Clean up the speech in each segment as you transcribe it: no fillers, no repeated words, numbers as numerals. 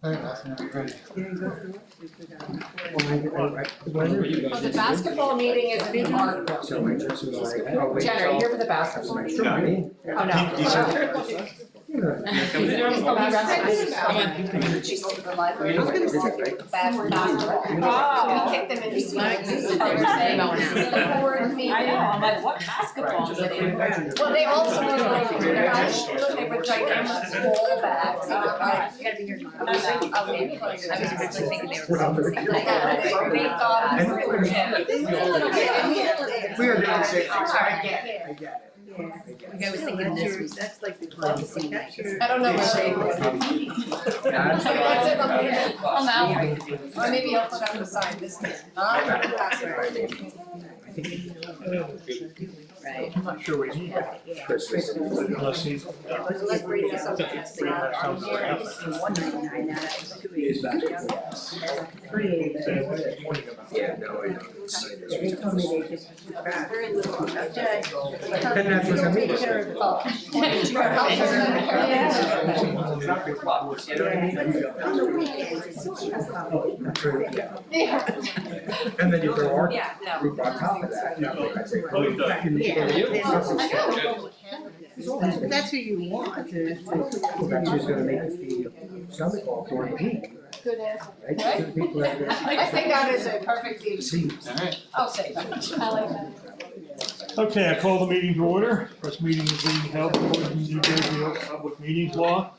Very nice, yeah, ready. Oh, the basketball meeting is in Parkville. Jenna, are you here for the basketball meeting? Oh, no. She's over the library. Bad basketball. We kicked them into the board meeting. I know, I'm like, what basketball is it in? Well, they also were like, they were gigantic ball bags. You gotta be here tomorrow. Oh, maybe. I was actually thinking they were. They thought we were legit. We are doing safe. I get it. I was thinking this was, that's like the 12th scene. I don't know what they were. That's it, Well, now. or maybe I'll put on the sign this time. Right. I'm not sure what he Christmas. unless he's. Let's read this up. Yeah, no, I don't. They told me they just. Very little. And that's what I mean. And then you throw our group on top of that. I say, That's who you want to. that's who's gonna make the stomach all for the week. Good answer. Right? So the people that I think that is a perfect lead. see. I'll say that. I like that. Okay, I call the meeting to order. This meeting is being held according to New Jersey Open Public Meetings Law,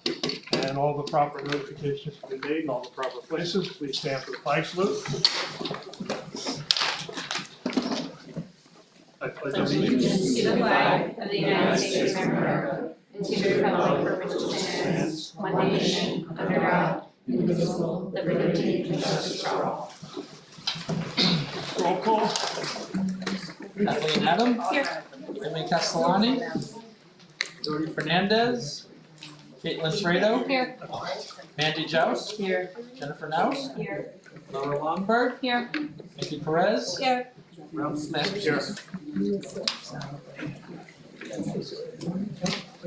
and all the proper notifications have been made in all the proper places. Please stand for the flag salute. I pledge allegiance To the flag of the United States of America, and to the republic for which it stands, one nation, under God, indivisible, liberty and justice for all. Roll call. Kathleen Adam. Here. Emily Castellani. Dodi Fernandez. Caitlin Fredo. Here. Mandy Joust. Here. Jennifer Naus. Here. Laura Longberg. Here. Mickey Perez. Here. Ralph Smith. Here.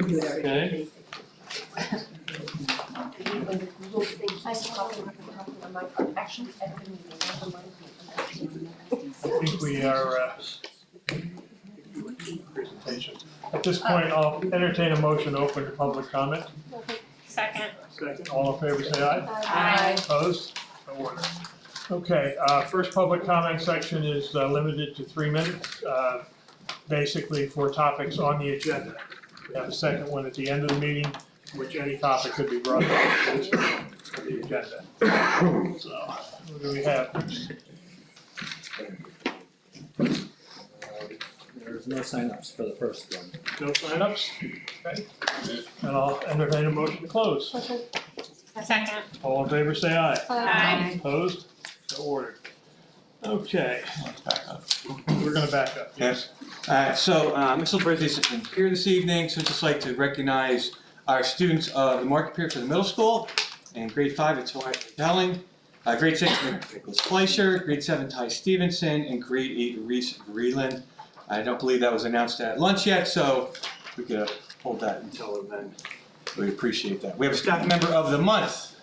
Okay. I think we are, presentation. At this point, I'll entertain a motion to open to public comment. Second. Second, all in favor, say aye. Aye. Opposed? No order. Okay, first public comment section is limited to 3 minutes, basically for topics on the agenda. We have a second one at the end of the meeting, which any topic could be brought up for the agenda. So, what do we have? There's no signups for the first one. No signups? Okay. And I'll entertain a motion to close. Second. All in favor, say aye. Aye. Opposed? So ordered. Okay. We're gonna back up, yes. Miss Birthday's here this evening, so I'd just like to recognize our students of the Market Pier for the middle school. In grade 5, it's Wyatt Delling. Grade 6, Nicholas Fleischer. Grade 7, Ty Stevenson. And grade 8, Reese Vreeland. I don't believe that was announced at lunch yet, so we could hold that until then. We appreciate that. We have a staff member of the month,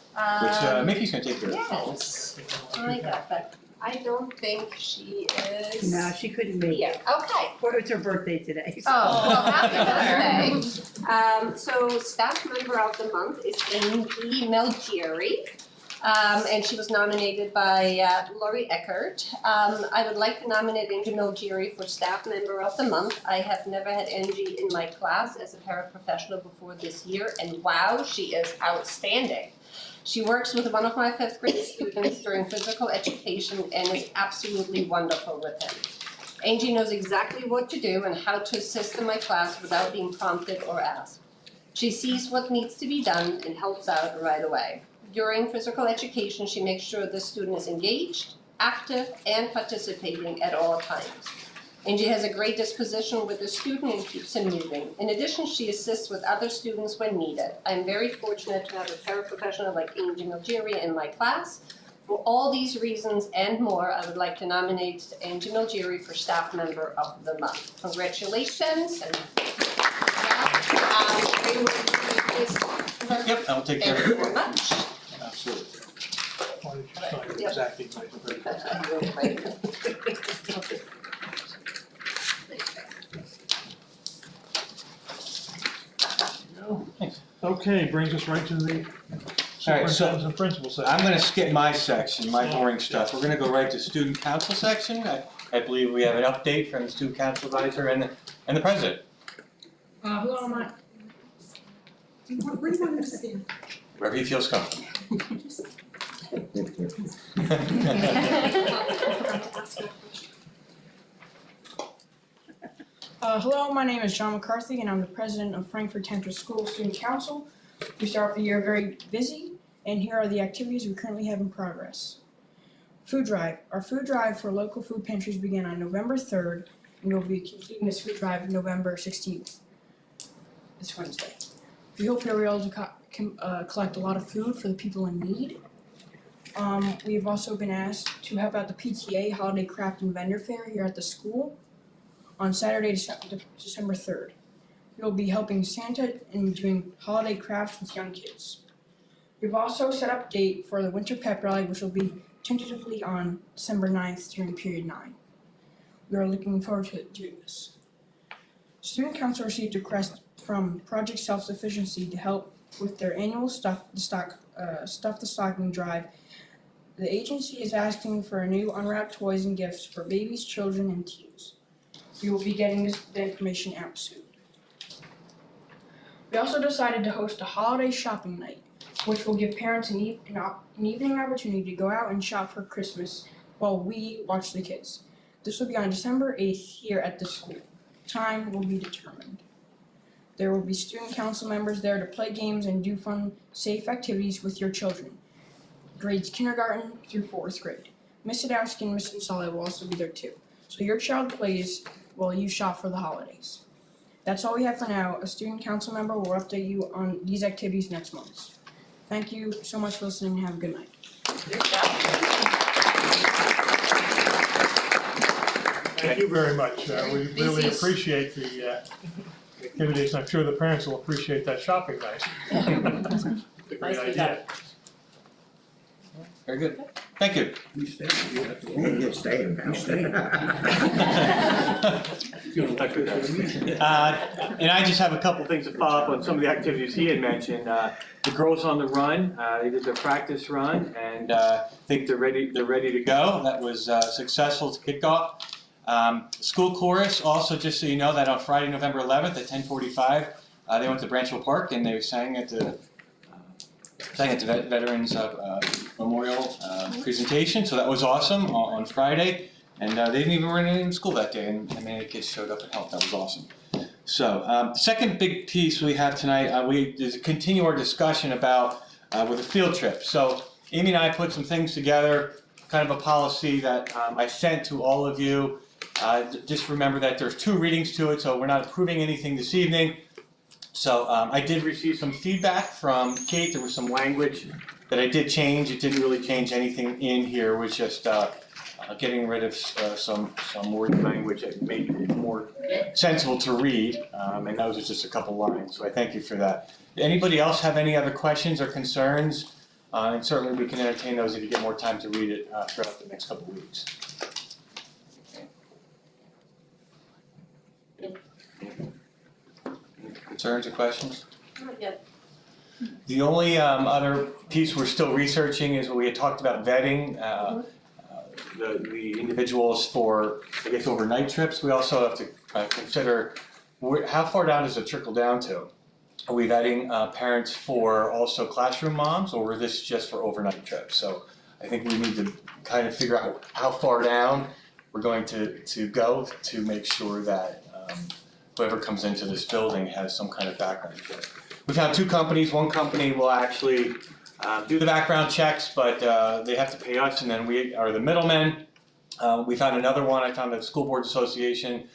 which Mickey's gonna take care of. Yes, I got that. I don't think she is. No, she couldn't make it. Yeah, okay. It's her birthday today. Oh, well, happy birthday. So staff member of the month is Angie Melgieri. And she was nominated by Lori Eckert. I would like to nominate Angie Melgieri for staff member of the month. I have never had Angie in my class as a paraprofessional before this year, and wow, she is outstanding. She works with one of my 5th grade students during physical education and is absolutely wonderful with him. Angie knows exactly what to do and how to assist in my class without being prompted or asked. She sees what needs to be done and helps out right away. During physical education, she makes sure the student is engaged, active, and participating at all times. Angie has a great disposition with the student and keeps him moving. In addition, she assists with other students when needed. I'm very fortunate to have a paraprofessional like Angie Melgieri in my class. For all these reasons and more, I would like to nominate Angie Melgieri for staff member of the month. Congratulations. And Yep, I'll take care of it. Thank you very much. Absolutely. Why don't you sign it as acting vice president? That's right. Okay, brings us right to the All right, so superintendent's and principal section. I'm gonna skip my section, my boring stuff. We're gonna go right to student council section. I believe we have an update from the student council advisor and the president. Who am I? Where do you want me to stand? Wherever he feels comfortable. Hello, my name is John McCarthy, and I'm the president of Frankford Central School Student Council. We start the year very busy, and here are the activities we currently have in progress. Food drive. Our food drive for local food pantries began on November 3rd, and we'll be completing this food drive November 16th, this Wednesday. We hope you'll be able to collect a lot of food for the people in need. We've also been asked to help out the PTA Holiday Craft and Vendor Fair here at the school on Saturday, December 3rd. We'll be helping Santa and doing holiday crafts with young kids. We've also set up a date for the Winter Pep Rally, which will be tentatively on December 9th during period 9. We are looking forward to doing this. Student Council received a request from Project Self-Sufficiency to help with their annual Stuff the Stocking drive. The agency is asking for new unwrapped toys and gifts for babies, children, and teens. We will be getting the information out soon. We also decided to host a holiday shopping night, which will give parents an evening opportunity to go out and shop for Christmas while we watch the kids. This will be on December 8th here at the school. Time will be determined. There will be student council members there to play games and do fun, safe activities with your children, grades kindergarten through 4th grade. Miss Sadowski and Miss Insala will also be there too. So your child plays while you shop for the holidays. That's all we have for now. A student council member will update you on these activities next month. Thank you so much for listening and have a good night. Thank you very much. We really appreciate the activities. I'm sure the parents will appreciate that shopping night. It's a great idea. Very good. Thank you. You stay, you have to, you're staying now. And I just have a couple things to follow up on some of the activities he had mentioned. The girls on the run, they did their practice run, and I think they're ready to go. That was successful to kick off. School chorus, also just so you know that on Friday, November 11th at 10:45, they went to Branchville Park and they sang at the Veterans Memorial presentation, so that was awesome on Friday. And they didn't even run into school that day, and many of the kids showed up and helped. That was awesome. So the second big piece we have tonight, we just continue our discussion about with a field trip. So Amy and I put some things together, kind of a policy that I sent to all of you. Just remember that there's 2 readings to it, so we're not approving anything this evening. So I did receive some feedback from Kate. There was some language that I did change. It didn't really change anything in here. It was just getting rid of some word language that made it more sensible to read. And those are just a couple lines. So I thank you for that. Anybody else have any other questions or concerns? And certainly we can entertain those if you get more time to read it throughout the next couple of weeks. Concerns or questions? Not yet. The only other piece we're still researching is what we had talked about vetting the individuals for, I guess, overnight trips. We also have to consider how far down does it trickle down to? Are we vetting parents for also classroom moms, or is this just for overnight trips? So I think we need to kind of figure out how far down we're going to go to make sure that whoever comes into this building has some kind of background check. We found 2 companies. One company will actually do the background checks, but they have to pay us, and then we are the middlemen. We found another one. I found the School Boards Association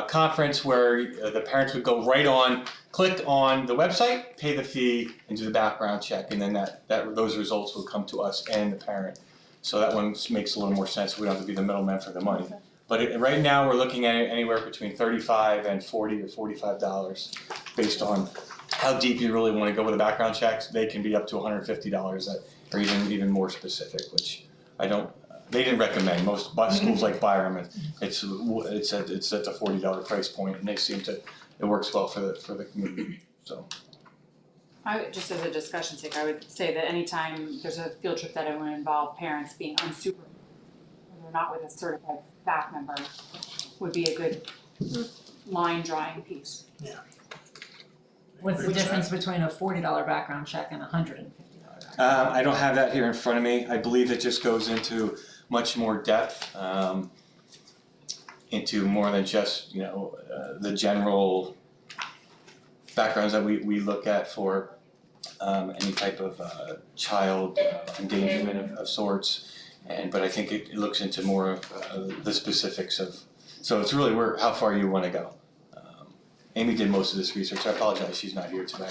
conference where the parents would go right on, click on the website, pay the fee, and do the background check, and then those results will come to us and the parent. So that one makes a little more sense. We don't have to be the middleman for the money. But right now we're looking at it anywhere between $35 and $40 or $45 based on how deep you really want to go with the background checks. They can be up to $150 or even more specific, which I don't. They didn't recommend. Most schools like Byram, it's at the $40 price point, and they seem to it works well for the community. So. I would, just as a discussion sake, I would say that anytime there's a field trip that would involve parents being unsupervised, or they're not with a certified staff member, would be a good line drawing piece. What's the difference between a $40 background check and a $150 background? I don't have that here in front of me. I believe it just goes into much more depth, into more than just the general backgrounds that we look at for any type of child endangerment of sorts, but I think it looks into more of the specifics of. So it's really how far you want to go. Amy did most of this research. I apologize, she's not here today,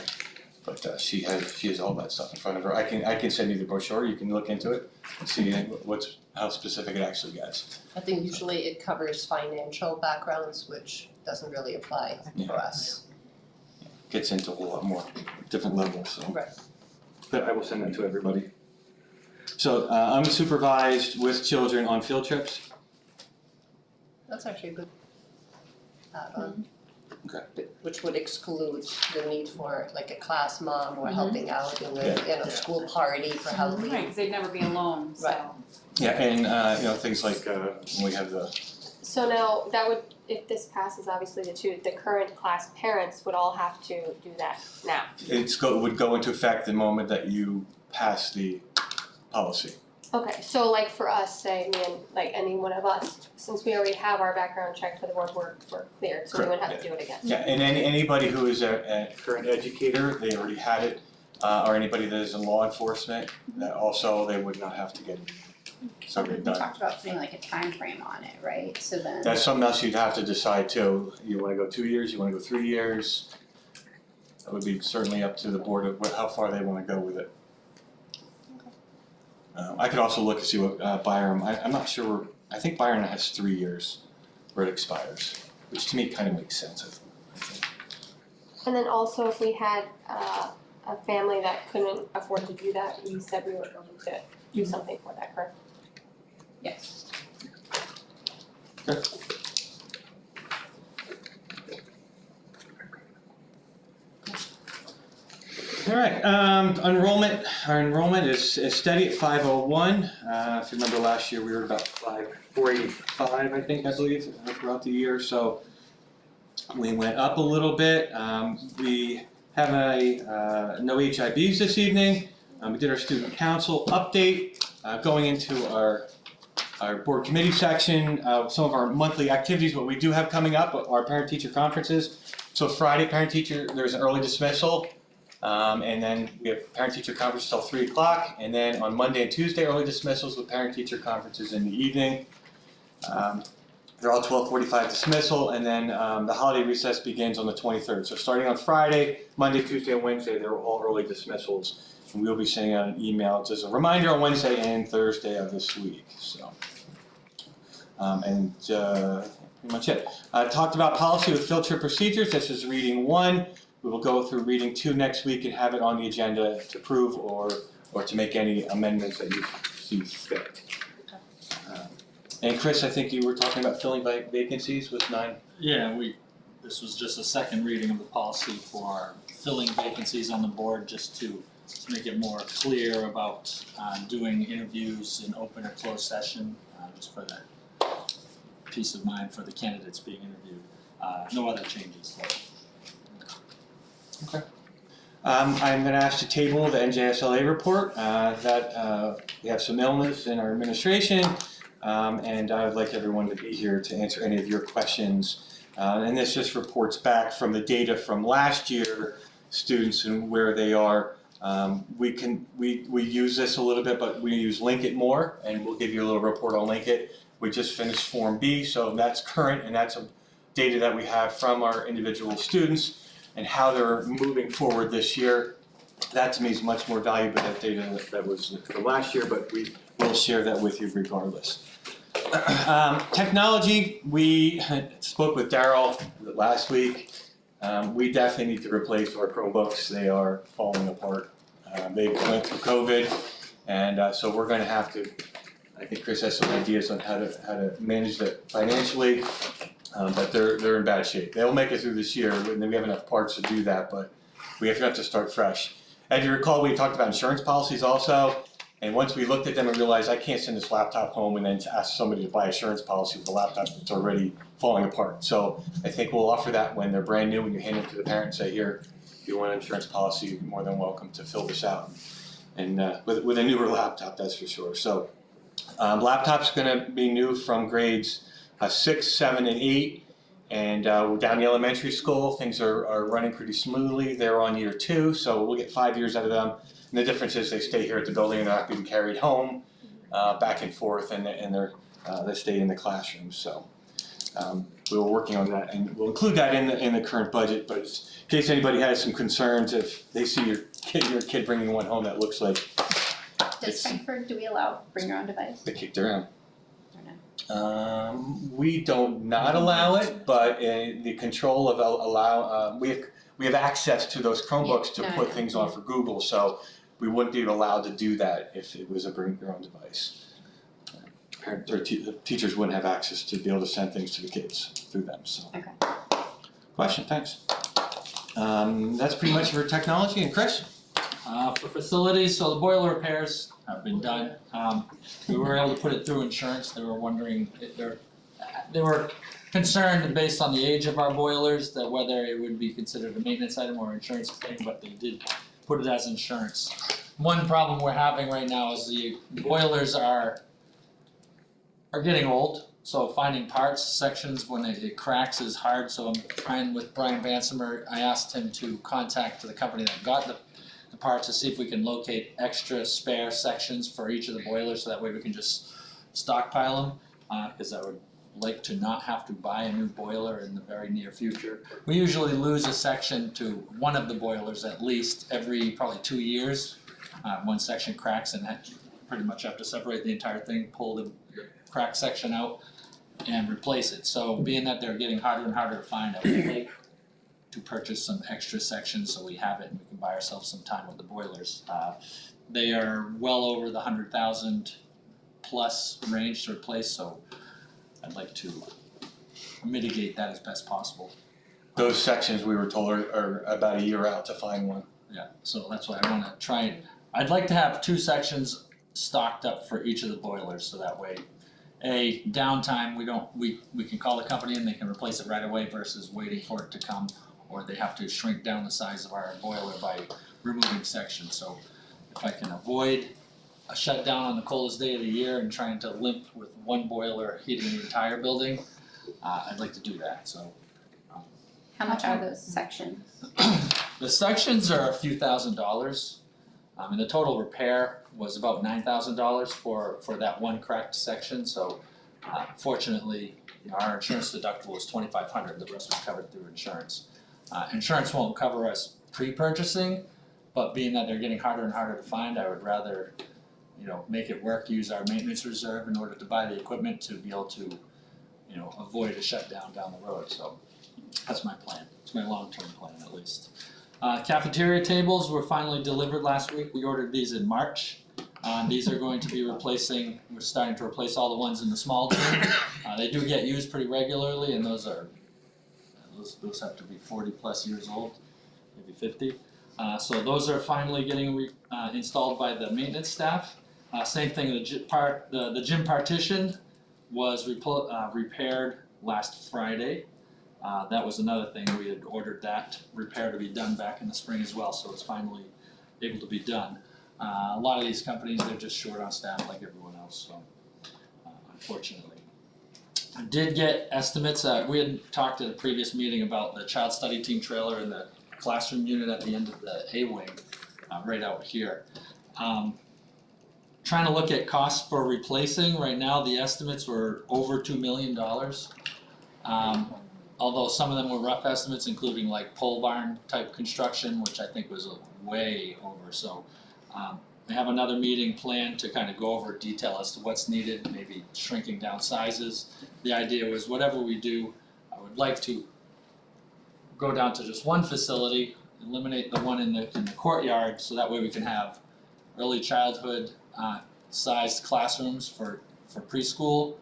but she has all that stuff in front of her. I can send you the brochure. You can look into it and see how specific it actually gets. I think usually it covers financial backgrounds, which doesn't really apply for us. Gets into a whole lot more different levels. So. Right. But I will send that to everybody. So unsupervised with children on field trips. That's actually a good add-on. Okay. Which would exclude the need for like a class mom or helping out in a school party for Halloween. Right, because they'd never be alone, so. Right. Yeah, and things like when we have the. So now that would, if this passes, obviously the current class parents would all have to do that now. Would go into effect the moment that you pass the policy. Okay, so like for us, say me and like any one of us, since we already have our background check for the work we're cleared, so we wouldn't have to do it again. Yeah, and anybody who is a current educator, they already had it, or anybody that is in law enforcement, that also they would not have to get it. So We they're done. talked about putting like a time frame on it, right? So then. That's something else you'd have to decide too. You wanna go 2 years, you wanna go 3 years? That would be certainly up to the board of how far they wanna go with it. I could also look and see what Byram, I'm not sure, I think Byram has 3 years where it expires, which to me kind of makes sense. I think. And then also if we had a family that couldn't afford to do that, we said we were going to do something for that, correct? Yes. Okay. All right, enrollment, our enrollment is steady at 501. If you remember last year, we were about 485, I believe, throughout the year. So we went up a little bit. We have no HIBs this evening. We did our student council update. Going into our board committee section, some of our monthly activities, what we do have coming up are parent-teacher conferences. So Friday, parent-teacher, there's an early dismissal. And then we have parent-teacher conference till 3 o'clock, and then on Monday and Tuesday, early dismissals with parent-teacher conferences in the evening. They're all 12:45 dismissal, and then the holiday recess begins on the 23rd. So starting on Friday, Monday, Tuesday, and Wednesday, they're all early dismissals. And we'll be sending out an email just a reminder on Wednesday and Thursday of this week. So, pretty much it. Talked about policy with field trip procedures. This is reading 1. We will go through reading 2 next week and have it on the agenda to approve or to make any amendments that you see fit. And Chris, I think you were talking about filling vacancies with 9. Yeah, this was just a second reading of the policy for filling vacancies on the board, just to make it more clear about doing interviews in open or closed session, just for that peace of mind for the candidates being interviewed. No other changes though. Okay. I'm going to ask to table the NJSLA report. We have some illness in our administration, and I would like everyone to be here to answer any of your questions. And this just reports back from the data from last year, students and where they are. We use this a little bit, but we use Link It more, and we'll give you a little report on Link It. We just finished Form B, so that's current, and that's data that we have from our individual students and how they're moving forward this year. That to me is much more valuable than data that was from last year, but we will share that with you regardless. Technology, we spoke with Daryl last week. We definitely need to replace our Chromebooks. They are falling apart. They went through COVID, And so we're gonna have to, I think Chris has some ideas on how to manage that financially, but they're in bad shape. They'll make it through this year, and then we have enough parts to do that, but we have to start fresh. As you recall, we talked about insurance policies also, and once we looked at them and realized I can't send this laptop home and then ask somebody to buy an insurance policy with a laptop that's already falling apart. So I think we'll offer that when they're brand new, when you hand it to the parent and say, here, if you want an insurance policy, you're more than welcome to fill this out. And with a newer laptop, that's for sure. So laptop's gonna be new from grades 6, 7, and 8. And we're down the elementary school, things are running pretty smoothly. They're on year 2, so we'll get 5 years out of them. And the difference is they stay here at the building and they're not being carried home back and forth, and they stay in the classroom. So we were working on that, and we'll include that in the current budget. But in case anybody has some concerns, if they see your kid bringing one home that looks like Does Frankford, do we allow bring your own device? they kicked around. Or no? We don't not allow it, but the control of we have access to those Chromebooks to Yeah, no, put I know. things on for Google, so we wouldn't be allowed to do that if it was a bring your own device. Parents or teachers wouldn't have access to be able to send things to the kids through them. So. Okay. Question, thanks. That's pretty much for technology. And Chris? For facilities, so the boiler repairs have been done. We were able to put it through insurance. They were wondering if they were concerned based on the age of our boilers that whether it would be considered a maintenance item or insurance claim, but they did put it as insurance. One problem we're having right now is the boilers are getting old, so finding parts sections when it cracks is hard. So I'm trying with Brian Bansimer. I asked him to contact the company that got the parts to see if we can locate extra spare sections for each of the boilers, so that way we can just stockpile them, because I would like to not have to buy a new boiler in the very near future. We usually lose a section to one of the boilers at least every probably 2 years. One section cracks and that pretty much have to separate the entire thing, pull the cracked section out and replace it. So being that they're getting harder and harder to find, I would like to purchase some extra sections so we have it and we can buy ourselves some time with the boilers. They are well over the 100,000 plus range to replace, so I'd like to mitigate that as best possible. Those sections we were told are about a year out to find one. Yeah, so that's why I wanna try and, I'd like to have 2 sections stocked up for each of the boilers, so that way, downtime, we can call the company and they can replace it right away versus waiting for it to come, or they have to shrink down the size of our boiler by removing sections. So if I can avoid a shutdown on the coldest day of the year and trying to limp with one boiler heating the entire building, I'd like to do that, so. How much are those sections? The sections are a few $1,000s, and the total repair was about $9,000 for that one cracked section, so fortunately, our insurance deductible was $2,500, the rest was covered through insurance. Insurance won't cover us pre-purchasing, but being that they're getting harder and harder to find, I would rather, make it work, use our maintenance reserve in order to buy the equipment to be able to, avoid a shutdown down the road, so that's my plan. It's my long-term plan at least. Cafeteria tables were finally delivered last week. We ordered these in March. These are going to be we're starting to replace all the ones in the small gym. They do get used pretty regularly, and those have to be 40 plus years old, maybe 50. So those are finally getting installed by the maintenance staff. Same thing, the gym partition was repaired last Friday. That was another thing, we had ordered that repair to be done back in the spring as well, so it's finally able to be done. A lot of these companies, they're just short on staff like everyone else, so unfortunately. I did get estimates, we had talked at a previous meeting about the child study team trailer and the classroom unit at the end of the A-wing, right out here. Trying to look at costs for replacing, right now the estimates were over $2 million. Although some of them were rough estimates, including like pole barn type construction, which I think was way over. So we have another meeting planned to kind of go over detail as to what's needed, maybe shrinking down sizes. The idea was whatever we do, I would like to go down to just one facility, eliminate the one in the courtyard, so that way we can have early childhood sized classrooms for preschool,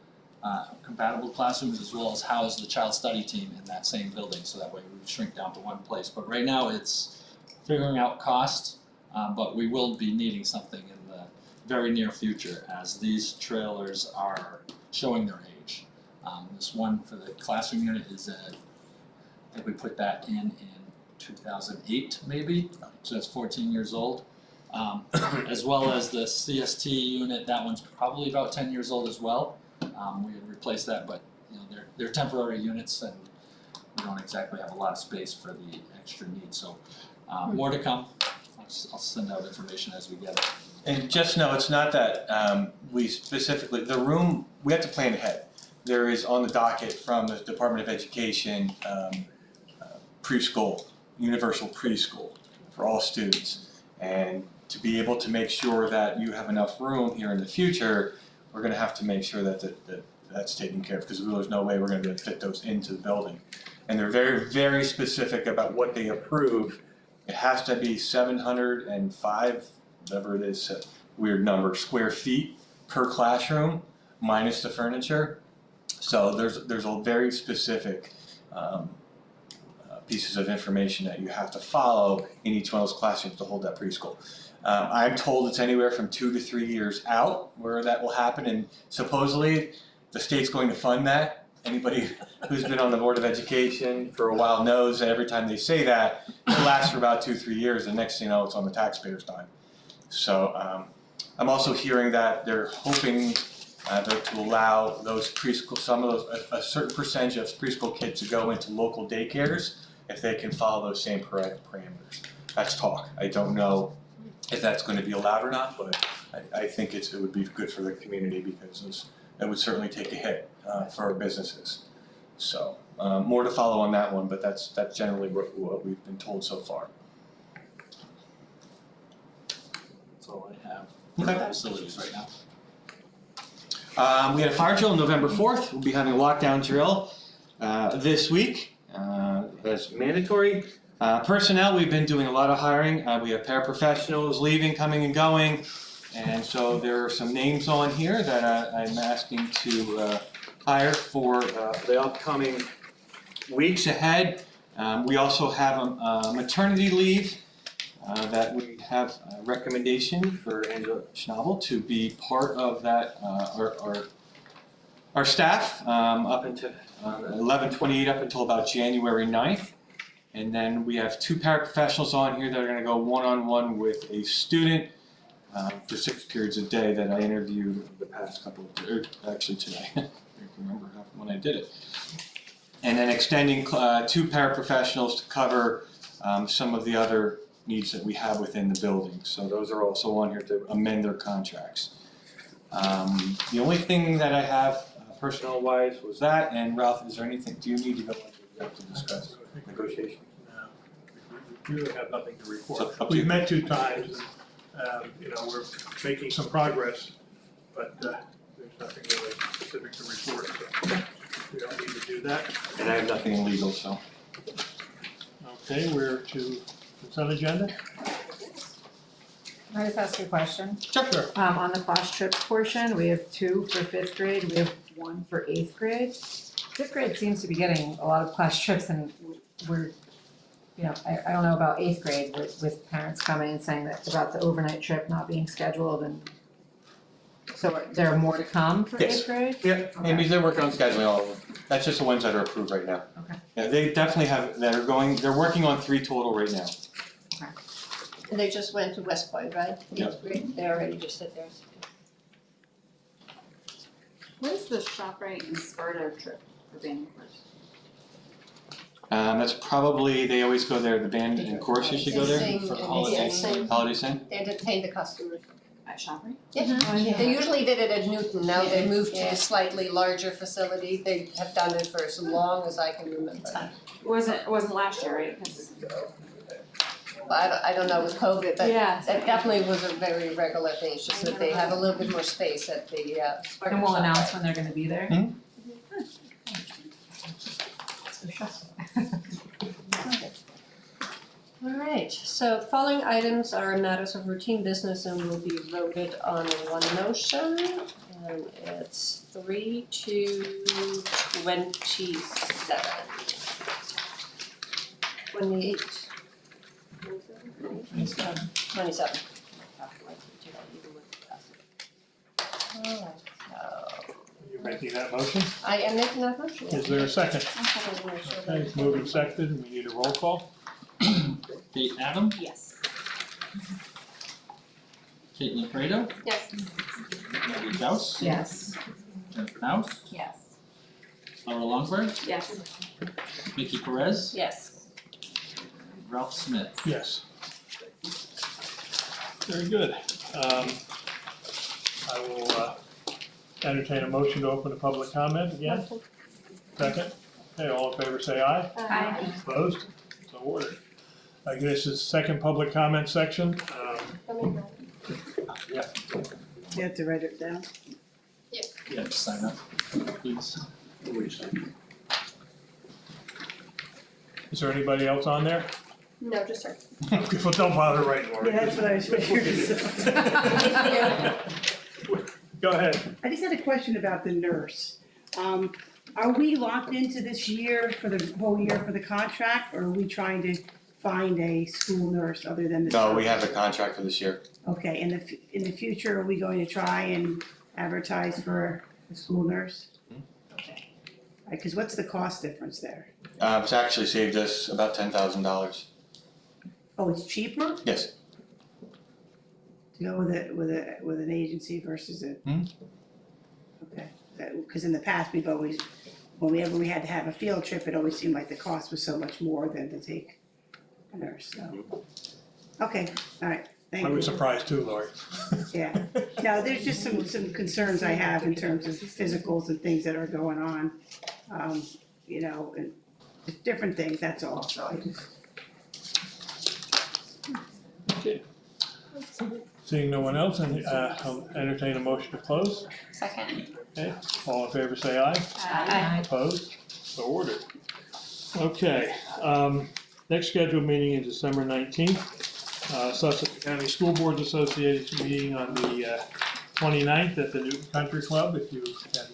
compatible classrooms, as well as house the child study team in that same building, so that way we would shrink down to one place. But right now it's figuring out cost, but we will be needing something in the very near future as these trailers are showing their age. This one for the classroom unit is I think we put that in 2008 maybe, so that's 14 years old. As well as the CST unit, that one's probably about 10 years old as well. We had replaced that, but you know they're temporary units and we don't exactly have a lot of space for the extra needs. So more to come. I'll send out information as we get it. And just know, it's not that we specifically, the room, we have to plan ahead. There is on the docket from the Department of Education preschool, universal preschool for all students. And to be able to make sure that you have enough room here in the future, we're gonna have to make sure that that's taken care of, because there's no way we're gonna be able to fit those into the building. And they're very, very specific about what they approve. It has to be 705, whatever it is, weird number, square feet per classroom, minus the furniture. So there's a very specific pieces of information that you have to follow in each one of those classrooms to hold that preschool. I'm told it's anywhere from 2 to 3 years out where that will happen, and supposedly the state's going to fund that. Anybody who's been on the Board of Education for a while knows that every time they say that, it lasts for about 2-3 years, and next thing you know, it's on the taxpayer's dime. So I'm also hearing that they're hoping to allow those preschool, some of those, a certain percentage of preschool kids to go into local daycares if they can follow those same parameters. That's talk. I don't know if that's going to be allowed or not, but I think it would be good for the community, because it would certainly take a hit for our businesses. So more to follow on that one, but that's generally what we've been told so far. That's all I have for Okay. facilities right now. We had a fire drill on November 4th. We'll be having a lockdown drill this week as mandatory. Personnel, we've been doing a lot of hiring. We have paraprofessionals leaving, coming and going. And so there are some names on here that I'm asking to hire for the upcoming weeks ahead. We also have a maternity leave that we have a recommendation for Angela Schnabel to be part of that, our staff up until 11/28 up until about January 9th. And then we have 2 paraprofessionals on here that are going to go one-on-one with a student for 6 periods a day that I interviewed the past couple of, actually today. I can't remember when I did it. And then extending 2 paraprofessionals to cover some of the other needs that we have within the building. So those are also on here to amend their contracts. The only thing that I have personnel-wise was that. And Ralph, is there anything, do you need to go to discuss negotiations? We really have nothing to report. So, up to We've you. met 2 times, and, we're making some progress, but there's nothing really specific to report, so we don't need to do that. And I have nothing illegal, so. Okay, we're to consent agenda? Can I just ask you a question? Sure. On the class trip portion, we have 2 for 5th grade, we have 1 for 8th grade. 5th grade seems to be getting a lot of class trips, and we're, I don't know about 8th grade with parents coming and saying that about the overnight trip not being scheduled, and so are there more to come for Yes. 8th grade? Yeah, and they're working on scheduling all of them. That's just the ones that are approved right now. Okay. Yeah, they definitely have, they're working on 3 total right now. And they just went to West Point, right? Yep. Great. They already just did theirs. What is the ShopRite and Sparta trip for band members? That's probably, they always go there, the band and chorus usually go there Sing for and holidays. sing. Holiday sing? They entertain the customers. At ShopRite? Yeah. They usually did it at Newton, now they moved to Yeah. the slightly larger facility, they have done it for as long as I can remember. It wasn't last year, right? 'Cause- But I don't know with COVID, but Yeah. that definitely was a very regular thing, it's just that they have a little bit more space at the And we'll announce when they're gonna be there? Hmm? All right, so following items are matters of routine business and will be voted on in one motion. And it's 3 to 27. 28. 27. Alright, so You're making that motion? I am making that motion. Is there a second? I'm seconding the motion. Okay, it's moved and seconded, and we need a roll call. Kate Adam, Yes. Caitlin Fredo, Yes. Maggie Gauss, Yes. Jennifer Naus, Yes. Laura Longberg, Yes. Vicky Perez, Yes. Ralph Smith. Yes. Very good. I will entertain a motion to open the public comment again. Second. Okay, all in favor say aye. Aye. Opposed? So ordered. I guess this second public comment section. Yeah. You have to write it down. Yeah, just sign up, please. Is there anybody else on there? No, just her. Okay, well, don't bother writing more. Yeah, that's what I was figuring. Go ahead. I just had a question about the nurse. Are we locked into this year for the whole year for the contract, or are we trying to find a school nurse other than the? No, we have a contract for this year. Okay, and in the future, are we going to try and advertise for a school nurse? Okay. Because what's the cost difference there? It's actually saved us about $10,000. Oh, it's cheaper Yes. to go with an agency versus a? Hmm. Okay, because in the past, we've always, whenever we had to have a field trip, it always seemed like the cost was so much more than to take a nurse, so. Okay, all right, thank you. I was surprised too, Lori. Yeah, no, there's just some concerns I have in terms of physicals and things that are going on. You know, and just different things, that's all, so I just. Seeing no one else, and I'll entertain a motion to close. Second. Okay, all in favor say aye. Aye. Opposed? So ordered. Okay, next scheduled meeting is December 19th. Sussex County School Boards Association meeting on the 29th at the Newton Country Club. If you can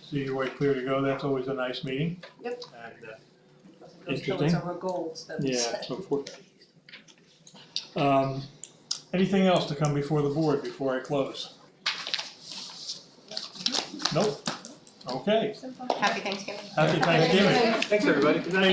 see your way clear to go, that's always a nice meeting. Yep. And Until it's over goals, then. yeah, so forth. Anything else to come before the board before I close? Nope. Okay. Happy Thanksgiving. Happy Thanksgiving. Thanks, everybody. Good night.